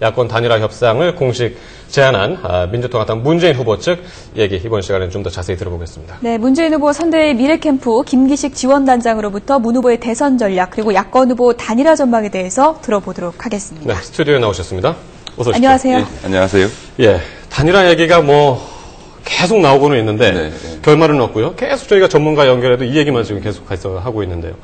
야권 단일화 협상을 공식 제안한 민주통합당 문재인 후보 측 얘기 이번 시간에는 좀 더 자세히 들어보겠습니다. 네, 문재인 후보 선대위 미래캠프 김기식 지원단장으로부터 문 후보의 대선 전략 그리고 야권 후보 단일화 전망에 대해서 들어보도록 하겠습니다. 네, 스튜디오에 나오셨습니다. 어서 오십시오. 안녕하세요. 네, 안녕하세요. 예, 단일화 얘기가 계속 나오고는 있는데 결말은 없고요. 계속 저희가 전문가 연결해도 이 얘기만 지금 계속 하고 있는데요.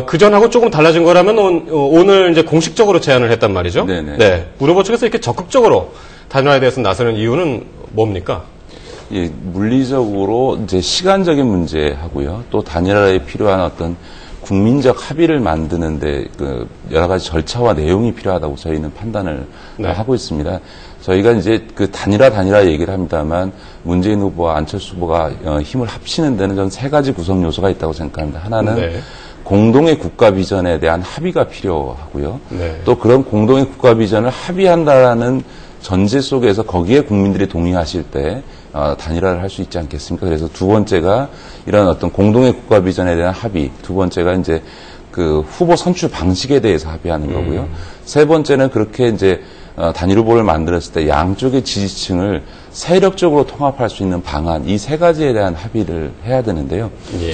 그전하고 조금 달라진 거라면 오늘 이제 공식적으로 제안을 했단 말이죠. 네네. 네. 문 후보 측에서 이렇게 적극적으로 단일화에 대해서 나서는 이유는 뭡니까? 예, 물리적으로 이제 시간적인 문제하고요. 또 단일화에 필요한 어떤 국민적 합의를 만드는데 여러 가지 절차와 내용이 필요하다고 저희는 판단을 하고 있습니다. 저희가 이제 단일화 얘기를 합니다만 문재인 후보와 안철수 후보가 힘을 합치는 데는 전 세 가지 구성 요소가 있다고 생각합니다. 하나는 공동의 국가 비전에 대한 합의가 필요하고요. 또 그런 공동의 국가 비전을 합의한다라는 전제 속에서 거기에 국민들이 동의하실 때 단일화를 할 수 있지 않겠습니까? 그래서 두 번째가 이런 어떤 공동의 국가 비전에 대한 합의, 두 번째가 이제 후보 선출 방식에 대해서 합의하는 거고요. 세 번째는 그렇게 이제 단일 후보를 만들었을 때 양쪽의 지지층을 세력적으로 통합할 수 있는 방안, 이 세 가지에 대한 합의를 해야 되는데요.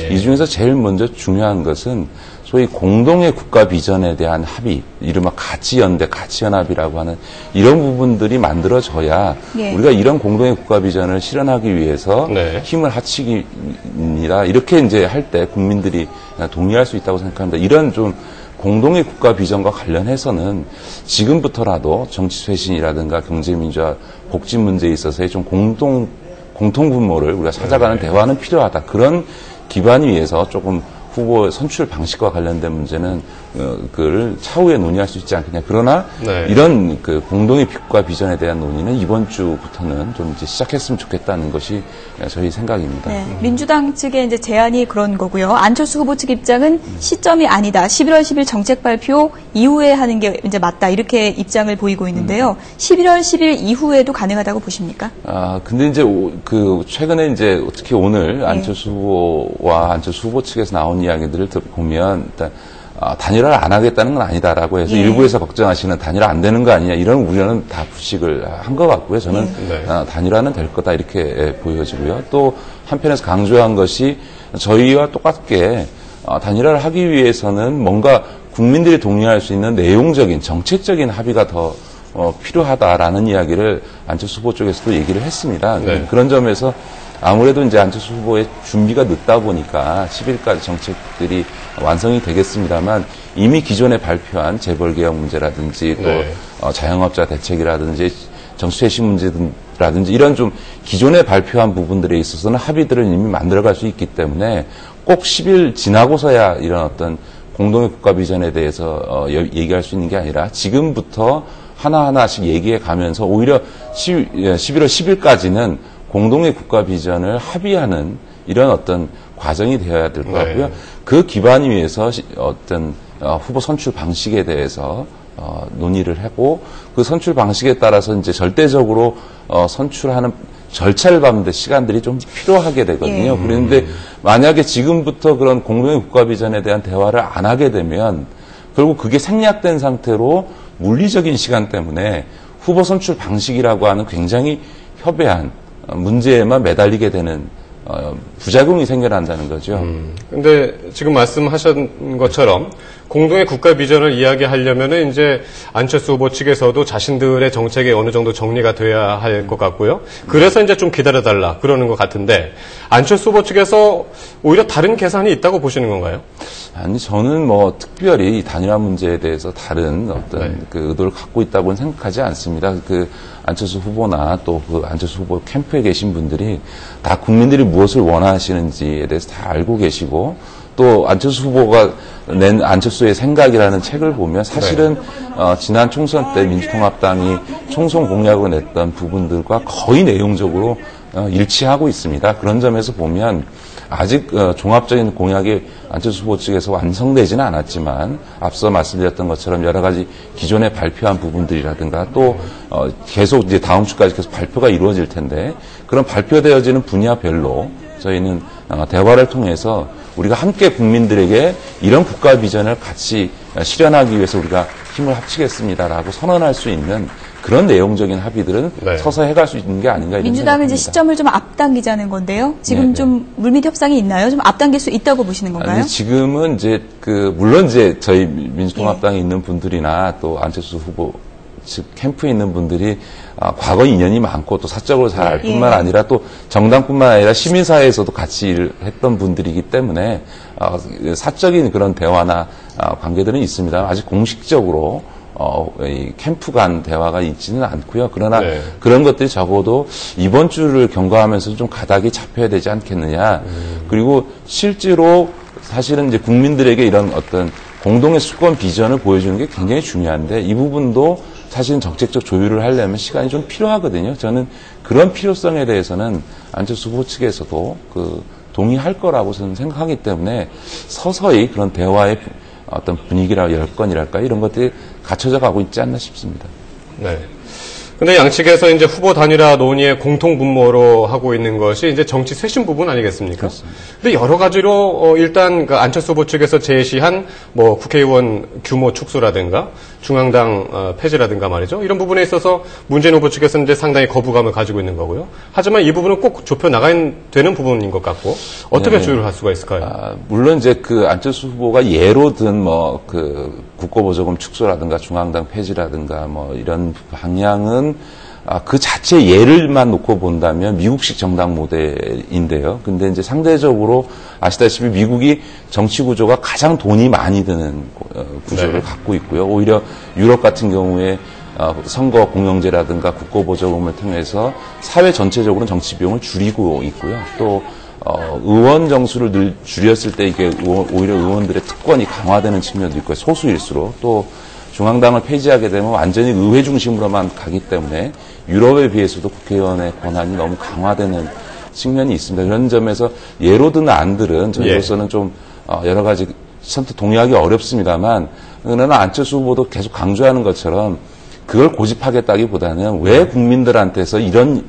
이 중에서 제일 먼저 중요한 것은 소위 공동의 국가 비전에 대한 합의, 이른바 가치연대, 가치연합이라고 하는 이런 부분들이 만들어져야 우리가 이런 공동의 국가 비전을 실현하기 위해서 힘을 합치기입니다. 이렇게 이제 할 때 국민들이 동의할 수 있다고 생각합니다. 이런 좀 공동의 국가 비전과 관련해서는 지금부터라도 정치 쇄신이라든가 경제민주화, 복지 문제에 있어서의 좀 공통 분모를 우리가 찾아가는 대화는 필요하다. 그런 기반 위에서 조금 후보 선출 방식과 관련된 문제는 그걸 차후에 논의할 수 있지 않겠냐. 그러나 이런 공동의 국가 비전에 대한 논의는 이번 주부터는 좀 이제 시작했으면 좋겠다는 것이 저희 생각입니다. 네, 민주당 측의 이제 제안이 그런 거고요. 안철수 후보 측 입장은 시점이 아니다. 11월 10일 정책 발표 이후에 하는 게 이제 맞다. 이렇게 입장을 보이고 있는데요. 11월 10일 이후에도 가능하다고 보십니까? 근데 이제 최근에 이제 특히 오늘 안철수 후보와 안철수 후보 측에서 나온 이야기들을 보면 일단 단일화를 안 하겠다는 건 아니다라고 해서 일부에서 걱정하시는 단일화 안 되는 거 아니냐 이런 우려는 다 불식을 한 것 같고요. 저는 단일화는 될 거다 이렇게 보여지고요. 또 한편에서 강조한 것이 저희와 똑같게 단일화를 하기 위해서는 뭔가 국민들이 동의할 수 있는 내용적인 정책적인 합의가 더 필요하다라는 이야기를 안철수 후보 쪽에서도 얘기를 했습니다. 그런 점에서 아무래도 이제 안철수 후보의 준비가 늦다 보니까 10일까지 정책들이 완성이 되겠습니다만 이미 기존에 발표한 재벌개혁 문제라든지 또 자영업자 대책이라든지 정치쇄신 문제라든지 이런 좀 기존에 발표한 부분들에 있어서는 합의들을 이미 만들어갈 수 있기 때문에 꼭 10일 지나고서야 이런 어떤 공동의 국가 비전에 대해서 얘기할 수 있는 게 아니라 지금부터 하나하나씩 얘기해 가면서 오히려 11월 10일까지는 공동의 국가 비전을 합의하는 이런 어떤 과정이 되어야 될 것 같고요. 그 기반 위에서 어떤 후보 선출 방식에 대해서 논의를 하고 그 선출 방식에 따라서 이제 절대적으로 선출하는 절차를 밟는데 시간들이 좀 필요하게 되거든요. 그런데 만약에 지금부터 그런 공동의 국가 비전에 대한 대화를 안 하게 되면 결국 그게 생략된 상태로 물리적인 시간 때문에 후보 선출 방식이라고 하는 굉장히 협의한 문제에만 매달리게 되는 부작용이 생겨난다는 거죠. 근데 지금 말씀하신 것처럼 공동의 국가 비전을 이야기하려면은 이제 안철수 후보 측에서도 자신들의 정책에 어느 정도 정리가 돼야 할 것 같고요. 그래서 이제 좀 기다려달라 그러는 것 같은데 안철수 후보 측에서 오히려 다른 계산이 있다고 보시는 건가요? 아니, 저는 특별히 이 단일화 문제에 대해서 다른 어떤 의도를 갖고 있다고는 생각하지 않습니다. 안철수 후보나 또 안철수 후보 캠프에 계신 분들이 다 국민들이 무엇을 원하시는지에 대해서 다 알고 계시고 또 안철수 후보가 낸 안철수의 생각이라는 책을 보면 사실은 지난 총선 때 민주통합당이 총선 공약으로 냈던 부분들과 거의 내용적으로 일치하고 있습니다. 그런 점에서 보면 아직 종합적인 공약이 안철수 후보 측에서 완성되지는 않았지만 앞서 말씀드렸던 것처럼 여러 가지 기존에 발표한 부분들이라든가 또 계속 이제 다음 주까지 계속 발표가 이루어질 텐데 그런 발표되어지는 분야별로 저희는 대화를 통해서 우리가 함께 국민들에게 이런 국가 비전을 같이 실현하기 위해서 우리가 힘을 합치겠습니다라고 선언할 수 있는 그런 내용적인 합의들은 네. 서서 해갈 수 있는 게 아닌가 이런 민주당은 이제 생각합니다. 시점을 좀 앞당기자는 건데요. 지금 네, 좀 물밑 협상이 있나요? 좀 앞당길 수 있다고 보시는 건가요? 아니, 지금은 이제 물론 이제 저희 민주통합당에 있는 분들이나 또 안철수 후보 즉 캠프에 있는 분들이 과거 인연이 많고 또 사적으로 잘 알 뿐만 아니라 또 정당뿐만 아니라 시민사회에서도 같이 일을 했던 분들이기 때문에 사적인 그런 대화나 관계들은 있습니다. 아직 공식적으로 이 캠프 간 대화가 있지는 않고요. 그러나 네. 그런 것들이 적어도 이번 주를 경과하면서 좀 가닥이 잡혀야 되지 않겠느냐. 그리고 실제로 사실은 이제 국민들에게 이런 어떤 공동의 수권 비전을 보여주는 게 굉장히 중요한데 이 부분도 사실은 정책적 조율을 하려면 시간이 좀 필요하거든요. 저는 그런 필요성에 대해서는 안철수 후보 측에서도 동의할 거라고 저는 생각하기 때문에 서서히 그런 대화의 어떤 분위기라 여건이랄까 이런 것들이 갖춰져 가고 있지 않나 싶습니다. 네. 근데 양측에서 이제 후보 단일화 논의의 공통 분모로 하고 있는 것이 이제 정치 쇄신 부분 아니겠습니까? 그렇습니다. 근데 여러 가지로 일단 그 안철수 후보 측에서 제시한 뭐 국회의원 규모 축소라든가 중앙당 폐지라든가 말이죠. 이런 부분에 있어서 문재인 후보 측에서는 이제 상당히 거부감을 가지고 있는 거고요. 하지만 이 부분은 꼭 좁혀 나가야 되는 부분인 것 같고 어떻게 조율을 할 수가 있을까요? 물론 이제 안철수 후보가 예로 든 국고보조금 축소라든가 중앙당 폐지라든가 이런 방향은 그 자체 예를만 놓고 본다면 미국식 정당 모델인데요. 근데 이제 상대적으로 아시다시피 미국이 정치 구조가 가장 돈이 많이 드는 구조를 갖고 있고요. 오히려 유럽 같은 경우에 선거 공영제라든가 국고보조금을 통해서 사회 전체적으로는 정치 비용을 줄이고 있고요. 또 의원 정수를 늘 줄였을 때 이게 오히려 의원들의 특권이 강화되는 측면도 있고요. 소수일수록 또 중앙당을 폐지하게 되면 완전히 의회 중심으로만 가기 때문에 유럽에 비해서도 국회의원의 권한이 너무 강화되는 측면이 있습니다. 그런 점에서 예로 든 안들은 저희로서는 좀 여러 가지 선뜻 동의하기 어렵습니다만 그러나 안철수 후보도 계속 강조하는 것처럼 그걸 고집하겠다기보다는 왜 국민들한테서 이런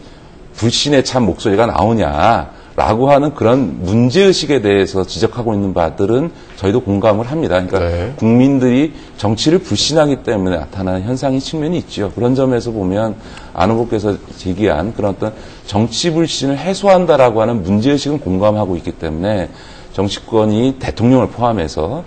불신에 찬 목소리가 나오냐라고 하는 그런 문제의식에 대해서 지적하고 있는 바들은 저희도 공감을 합니다. 그러니까 국민들이 정치를 불신하기 때문에 나타나는 현상의 측면이 있죠. 그런 점에서 보면 안 후보께서 제기한 그런 어떤 정치 불신을 해소한다라고 하는 문제의식은 공감하고 있기 때문에 정치권이 대통령을 포함해서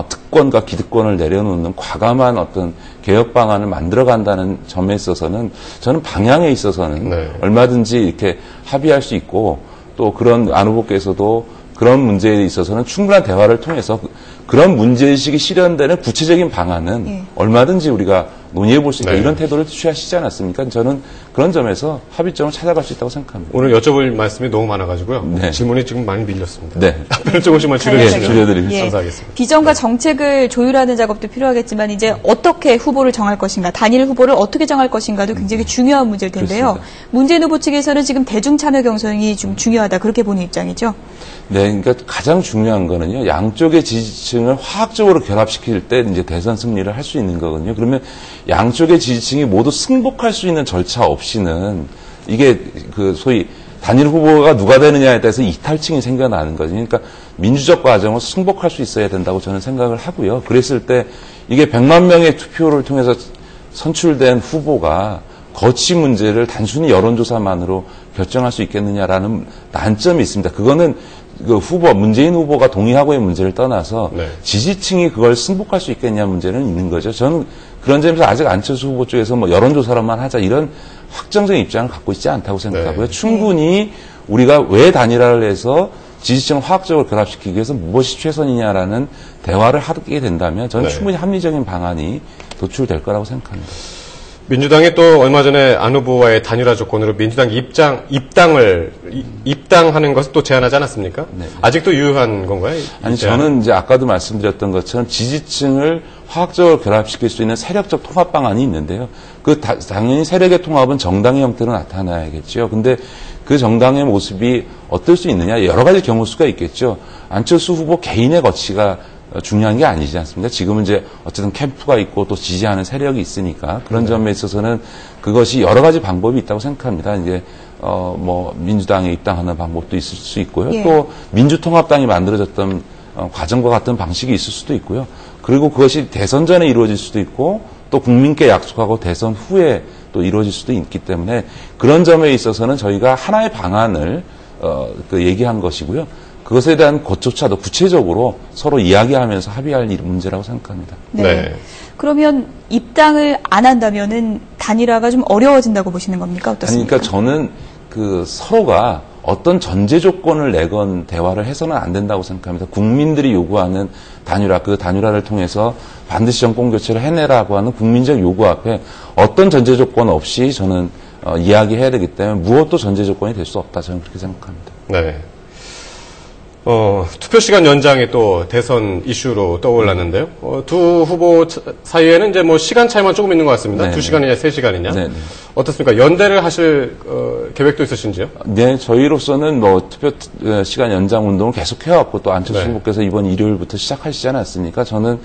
특권과 기득권을 내려놓는 과감한 어떤 개혁 방안을 만들어간다는 점에 있어서는 저는 방향에 있어서는 얼마든지 이렇게 합의할 수 있고 또 그런 안 후보께서도 그런 문제에 있어서는 충분한 대화를 통해서 그런 문제의식이 실현되는 구체적인 방안은 얼마든지 우리가 논의해 볼 수 있다. 이런 태도를 취하시지 않았습니까? 저는 그런 점에서 합의점을 찾아갈 수 있다고 생각합니다. 오늘 여쭤볼 말씀이 너무 많아가지고요. 질문이 지금 많이 밀렸습니다. 네. 답변을 조금씩만 줄여드리겠습니다. 감사하겠습니다. 비전과 정책을 조율하는 작업도 필요하겠지만 이제 어떻게 후보를 정할 것인가, 단일 후보를 어떻게 정할 것인가도 굉장히 중요한 문제일 텐데요. 그렇습니다. 문재인 후보 측에서는 지금 대중 참여 경선이 좀 중요하다 그렇게 보는 입장이죠. 네, 그러니까 가장 중요한 거는요, 양쪽의 지지층을 화학적으로 결합시킬 때 이제 대선 승리를 할 수 있는 거거든요. 그러면 양쪽의 지지층이 모두 승복할 수 있는 절차 없이는 이게 소위 단일 후보가 누가 되느냐에 따라서 이탈층이 생겨나는 거죠. 그러니까 민주적 과정을 승복할 수 있어야 된다고 저는 생각을 하고요. 그랬을 때 이게 100만 명의 투표를 통해서 선출된 후보가 거치 문제를 단순히 여론조사만으로 결정할 수 있겠느냐라는 난점이 있습니다. 그거는 문재인 후보가 동의하고의 문제를 떠나서 지지층이 그걸 승복할 수 있겠냐 문제는 있는 거죠. 저는 그런 점에서 아직 안철수 후보 쪽에서 여론조사로만 하자 이런 확정적인 입장을 갖고 있지 않다고 생각하고요. 충분히 우리가 왜 단일화를 해서 지지층을 화학적으로 결합시키기 위해서 무엇이 최선이냐라는 대화를 하게 된다면 저는 충분히 합리적인 방안이 도출될 거라고 생각합니다. 민주당이 또 얼마 전에 안 후보와의 단일화 조건으로 민주당 입당하는 것을 또 제안하지 않았습니까? 네. 아직도 유효한 건가요? 아니, 저는 이제 아까도 말씀드렸던 것처럼 지지층을 화학적으로 결합시킬 수 있는 세력적 통합 방안이 있는데요. 당연히 세력의 통합은 정당의 형태로 나타나야겠죠. 근데 그 정당의 모습이 어떨 수 있느냐? 여러 가지 경우 수가 있겠죠. 안철수 후보 개인의 거치가 중요한 게 아니지 않습니까? 지금은 이제 어쨌든 캠프가 있고 또 지지하는 세력이 있으니까 그런 점에 있어서는 그것이 여러 가지 방법이 있다고 생각합니다. 이제 민주당에 입당하는 방법도 있을 수 있고요. 또 민주통합당이 만들어졌던 과정과 같은 방식이 있을 수도 있고요. 그리고 그것이 대선 전에 이루어질 수도 있고 또 국민께 약속하고 대선 후에 또 이루어질 수도 있기 때문에 그런 점에 있어서는 저희가 하나의 방안을 얘기한 것이고요. 그것에 대한 것조차도 구체적으로 서로 이야기하면서 합의할 문제라고 생각합니다. 네. 그러면 입당을 안 한다면은 단일화가 좀 어려워진다고 보시는 겁니까? 어떻습니까? 그러니까 저는 서로가 어떤 전제 조건을 내건 대화를 해서는 안 된다고 생각합니다. 국민들이 요구하는 단일화, 그 단일화를 통해서 반드시 정권 교체를 해내라고 하는 국민적 요구 앞에 어떤 전제 조건 없이 저는 이야기해야 되기 때문에 무엇도 전제 조건이 될 수 없다. 저는 그렇게 생각합니다. 네. 투표 시간 연장이 또 대선 이슈로 떠올랐는데요. 두 후보 사이에는 이제 뭐 시간 차이만 조금 있는 것 같습니다. 네네. 2시간이냐 3시간이냐. 네네. 어떻습니까? 연대를 하실 계획도 있으신지요? 네, 저희로서는 뭐 투표 시간 연장 운동을 계속 해왔고 또 안철수 네. 후보께서 이번 일요일부터 시작하시지 않았습니까? 저는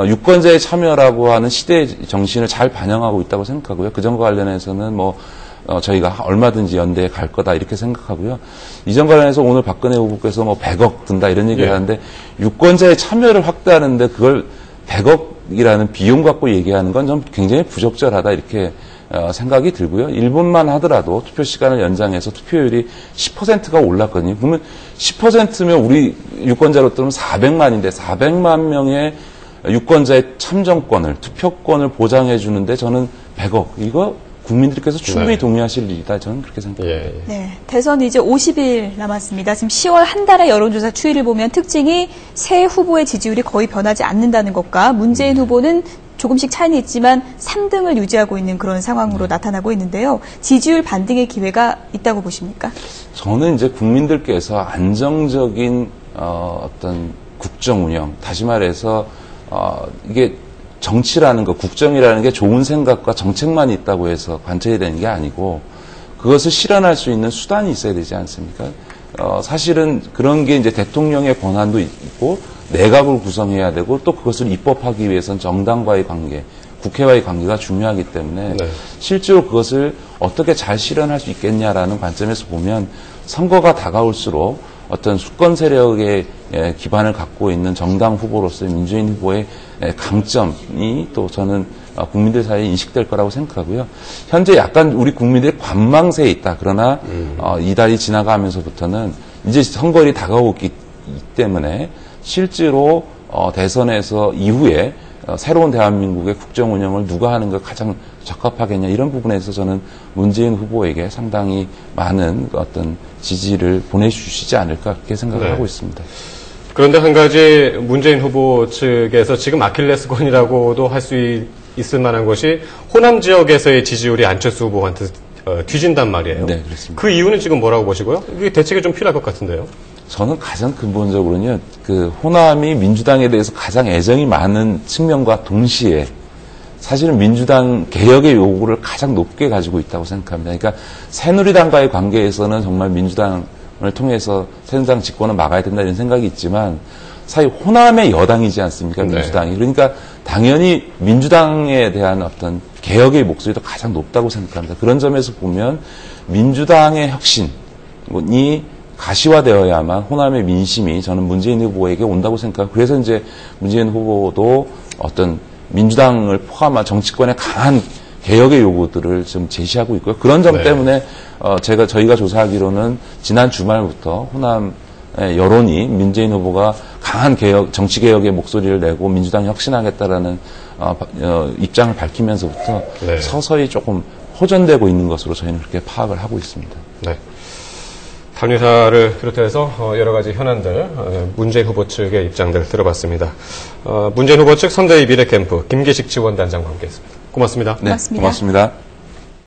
유권자의 참여라고 하는 시대의 정신을 잘 반영하고 있다고 생각하고요. 그 점과 관련해서는 저희가 얼마든지 연대에 갈 거다 이렇게 생각하고요. 이점 관련해서 오늘 박근혜 후보께서 100억 든다 이런 얘기를 하는데 유권자의 참여를 확대하는데 그걸 100억이라는 비용 갖고 얘기하는 건 좀 굉장히 부적절하다 이렇게 생각이 들고요. 일본만 하더라도 투표 시간을 연장해서 투표율이 10%가 올랐거든요. 그러면 10%면 우리 유권자로 뜨면 400만인데 400만 명의 유권자의 참정권을, 투표권을 보장해 주는데 저는 100억 이거 국민들께서 충분히 네. 동의하실 일이다. 저는 그렇게 생각합니다. 예. 네, 대선 이제 50일 남았습니다. 지금 10월 한 달의 여론조사 추이를 보면 특징이 새 후보의 지지율이 거의 변하지 않는다는 것과 문재인 후보는 조금씩 차이는 있지만 3등을 유지하고 있는 그런 상황으로 나타나고 있는데요. 지지율 반등의 기회가 있다고 보십니까? 저는 이제 국민들께서 안정적인 어떤 국정 운영, 다시 말해서 이게 정치라는 거, 국정이라는 게 좋은 생각과 정책만 있다고 해서 관철이 되는 게 아니고 그것을 실현할 수 있는 수단이 있어야 되지 않습니까? 사실은 그런 게 이제 대통령의 권한도 있고 내각을 구성해야 되고 또 그것을 입법하기 위해서는 정당과의 관계, 국회와의 관계가 중요하기 때문에 네. 실제로 그것을 어떻게 잘 실현할 수 있겠냐라는 관점에서 보면 선거가 다가올수록 어떤 수권 세력의 기반을 갖고 있는 정당 후보로서의 민주인 후보의 강점이 또 저는 국민들 사이에 인식될 거라고 생각하고요. 현재 약간 우리 국민들이 관망세에 있다. 그러나 이달이 지나가면서부터는 이제 선거일이 다가오기 때문에 실제로 대선에서 이후에 새로운 대한민국의 국정 운영을 누가 하는 게 가장 적합하겠냐 이런 부분에서 저는 문재인 후보에게 상당히 많은 어떤 지지를 보내주시지 않을까 그렇게 생각을 네. 하고 있습니다. 그런데 한 가지 문재인 후보 측에서 지금 아킬레스건이라고도 할 수 있을 만한 것이 호남 지역에서의 지지율이 안철수 후보한테 뒤진단 말이에요. 네, 그렇습니다. 그 이유는 지금 뭐라고 보시고요? 이게 대책이 좀 필요할 것 같은데요. 저는 가장 근본적으로는요, 그 호남이 민주당에 대해서 가장 애정이 많은 측면과 동시에 사실은 민주당 개혁의 요구를 가장 높게 가지고 있다고 생각합니다. 그러니까 새누리당과의 관계에서는 정말 민주당을 통해서 새누리당 집권을 막아야 된다 이런 생각이 있지만 사실 호남의 여당이지 않습니까? 민주당이. 네. 그러니까 당연히 민주당에 대한 어떤 개혁의 목소리도 가장 높다고 생각합니다. 그런 점에서 보면 민주당의 혁신이 가시화되어야만 호남의 민심이 저는 문재인 후보에게 온다고 생각하고 그래서 이제 문재인 후보도 어떤 민주당을 포함한 정치권의 강한 개혁의 요구들을 좀 제시하고 있고요. 그런 점 때문에 저희가 조사하기로는 지난 주말부터 호남의 여론이 문재인 후보가 강한 정치 개혁의 목소리를 내고 민주당 혁신하겠다라는 입장을 밝히면서부터 네. 서서히 조금 호전되고 있는 것으로 저희는 그렇게 파악을 하고 있습니다. 네. 단일화를 비롯해서 여러 가지 현안들, 문재인 후보 측의 입장들 들어봤습니다. 문재인 후보 측 선대위 미래캠프 김계식 지원단장과 함께했습니다. 고맙습니다. 네, 고맙습니다.